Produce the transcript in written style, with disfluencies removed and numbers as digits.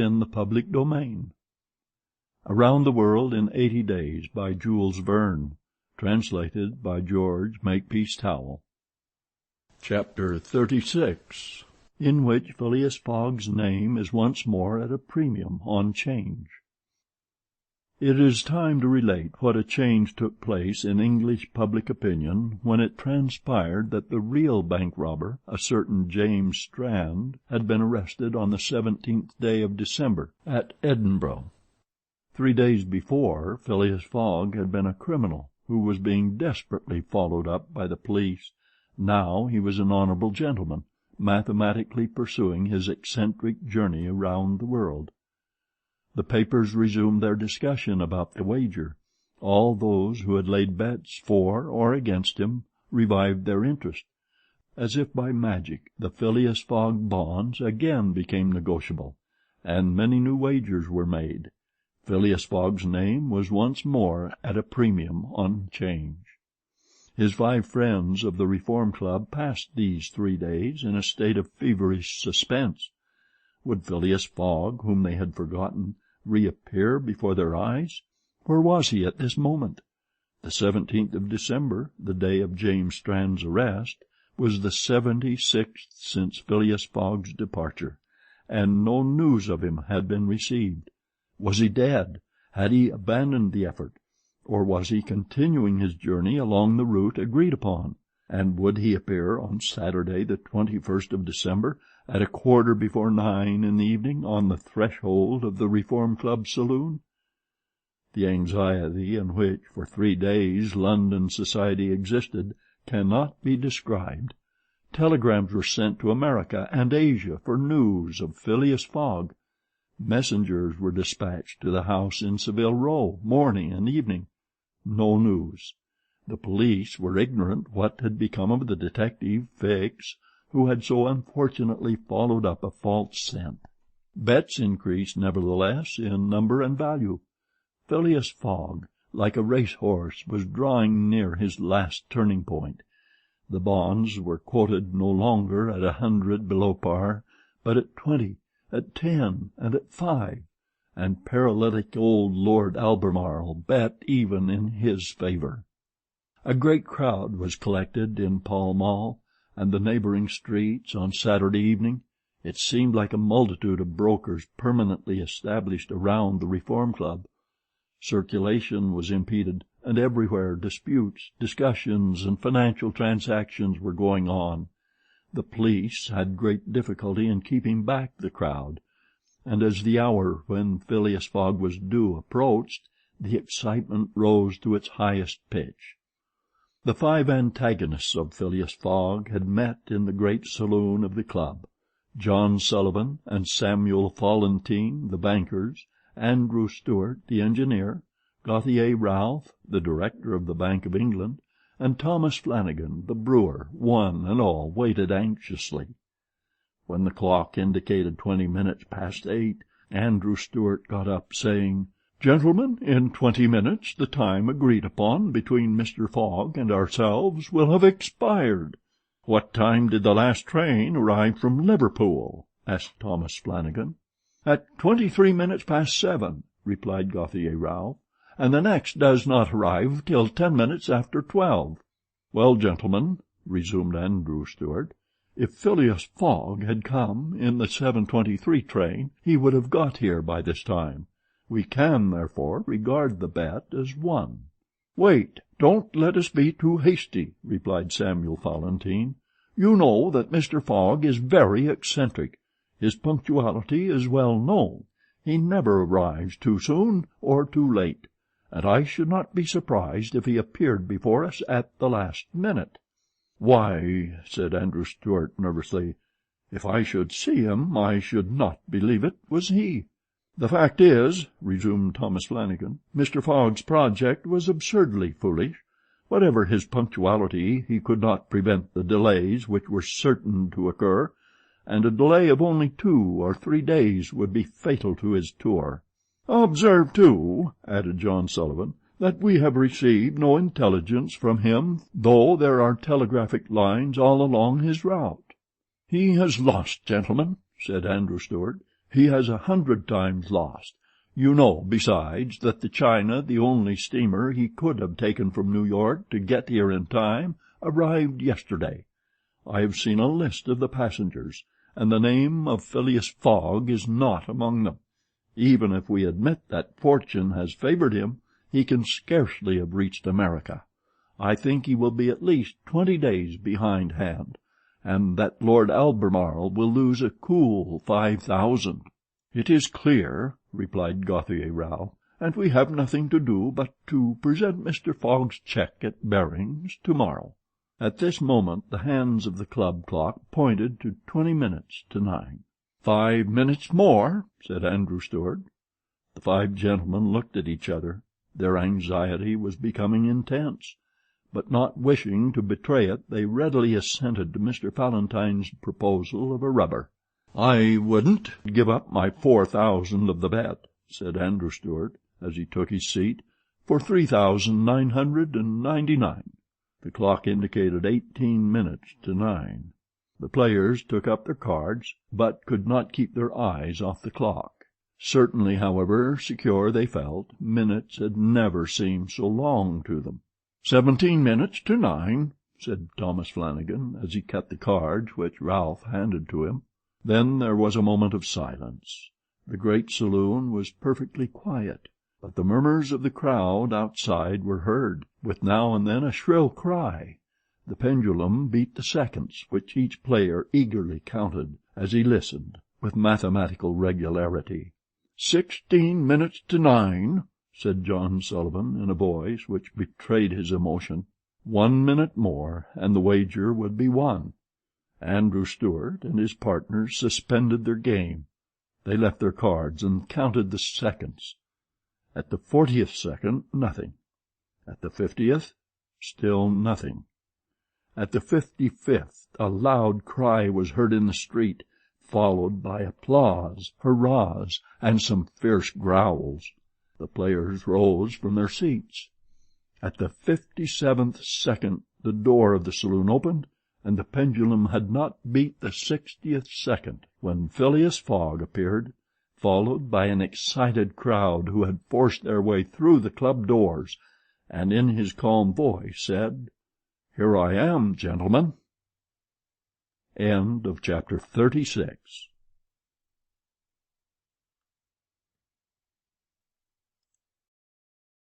in the public domain. Around the World in 80 Days by Jules Verne. Translated by George Makepeace Towell. Chapter 36, in which Phileas Fogg's name is once more at a premium on 'Change. It is time to relate what a change took place in English public opinion when it transpired that the real bank robber, a certain James Strand, had been arrested on the 17th day of December at Edinburgh. 3 days before, Phileas Fogg had been a criminal who was being desperately followed up by the police. Now he was an honorable gentleman, mathematically pursuing his eccentric journey around the world. The papers resumed their discussion about the wager. All those who had laid bets for or against him revived their interest. As if by magic, the Phileas Fogg bonds again became negotiable, and many new wagers were made. Phileas Fogg's name was once more at a premium on 'Change. His 5 friends of the Reform Club passed these 3 days in a state of feverish suspense. Would Phileas Fogg, whom they had forgotten, reappear before their eyes? Where was he at this moment? The 17th of December, the day of James Strand's arrest, was the 76th since Phileas Fogg's departure, and no news of him had been received. Was he dead? Had he abandoned the effort? Or was he continuing his journey along the route agreed upon? And would he appear on Saturday, the 21st of December, at 9:15 in the evening, on the threshold of the Reform Club saloon? The anxiety in which, for 3 days, London society existed cannot be described. Telegrams were sent to America and Asia for news of Phileas Fogg. Messengers were dispatched to the house in Savile Row, morning and evening. No news. The police were ignorant what had become of the detective, Fix, who had so unfortunately followed up a false scent. Bets increased, nevertheless, in number and value. Phileas Fogg, like a race-horse, was drawing near his last turning-point. The bonds were quoted no longer at 100 below par, but at 20, at 10, and at 5, and paralytic old Lord Albemarle bet even in his favour. A great crowd was collected in Pall Mall and the neighbouring streets on Saturday evening. It seemed like a multitude of brokers permanently established around the Reform Club. Circulation was impeded, and everywhere disputes, discussions, and financial transactions were going on. The police had great difficulty in keeping back the crowd, and as the hour when Phileas Fogg was due approached, the excitement rose to its highest pitch. The 5 antagonists of Phileas Fogg had met in the great saloon of the club: John Sullivan and Samuel Fallentin, the bankers, Andrew Stuart, the engineer, Gauthier Ralph, the director of the Bank of England, and Thomas Flanagan, the brewer. One and all waited anxiously. When the clock indicated 20 minutes past 8, Andrew Stuart got up, saying, "Gentlemen, in 20 minutes the time agreed upon between Mr. Fogg and ourselves will have expired." "What time did the last train arrive from Liverpool?" asked Thomas Flanagan. "At 23 minutes past 7, replied Gauthier Ralph, "and the next does not arrive till 10 minutes after 12. "Well, gentlemen," resumed Andrew Stuart, "if Phileas Fogg had come in the 7:23 train, he would have got here by this time. We can, therefore, regard the bet as won." "Wait, don't let us be too hasty," replied Samuel Fallentin. "You know that Mr. Fogg is very eccentric. His punctuality is well known. He never arrives too soon or too late, and I should not be surprised if he appeared before us at the last minute." "Why," said Andrew Stuart nervously, "if I should see him, I should not believe it was he." "The fact is," resumed Thomas Flanagan, "Mr. Fogg's project was absurdly foolish. Whatever his punctuality, he could not prevent the delays which were certain to occur, and a delay of only 2 or 3 days would be fatal to his tour." "Observe, too," added John Sullivan, "that we have received no intelligence from him, though there are telegraphic lines all along his route." "He has lost, gentlemen," said Andrew Stuart. He has 100 times lost. You know, besides, that the China, the only steamer he could have taken from New York to get here in time, arrived yesterday. I have seen a list of the passengers, and the name of Phileas Fogg is not among them. Even if we admit that fortune has favored him, he can scarcely have reached America. I think he will be at least 20 days behindhand, and that Lord Albemarle will lose a cool 5,000. "It is clear," replied Gauthier Routh, "and we have nothing to do but to present Mr. Fogg's check at Bering's tomorrow." At this moment the hands of the club clock pointed to 20 minutes to 9. "5 minutes more," said Andrew Stuart. The 5 gentlemen looked at each other. Their anxiety was becoming intense, but not wishing to betray it, they readily assented to Mr. Falentine's proposal of a rubber. "I wouldn't give up my 4,000 of the bet," said Andrew Stuart, as he took his seat, "for 3,999. The clock indicated 18 minutes to 9. The players took up their cards, but could not keep their eyes off the clock. Certainly, however secure they felt, minutes had never seemed so long to them. 17 minutes to 9, said Thomas Flanagan, as he cut the cards which Ralph handed to him. Then there was a moment of silence. The great saloon was perfectly quiet, but the murmurs of the crowd outside were heard, with now and then a shrill cry. The pendulum beat the seconds, which each player eagerly counted as he listened, with mathematical regularity. 16 minutes to 9, said John Sullivan, in a voice which betrayed his emotion. 1 minute more, and the wager would be won. Andrew Stuart and his partners suspended their game. They left their cards and counted the seconds. At the 40th second, nothing. At the 50th, still nothing. At the 55th, a loud cry was heard in the street, followed by applause, hurrahs, and some fierce growls. The players rose from their seats. At the 57th second, the door of the saloon opened, and the pendulum had not beat the 60th second when Phileas Fogg appeared, followed by an excited crowd who had forced their way through the club doors, and in his calm voice said, "Here I am, gentlemen." End of chapter 36.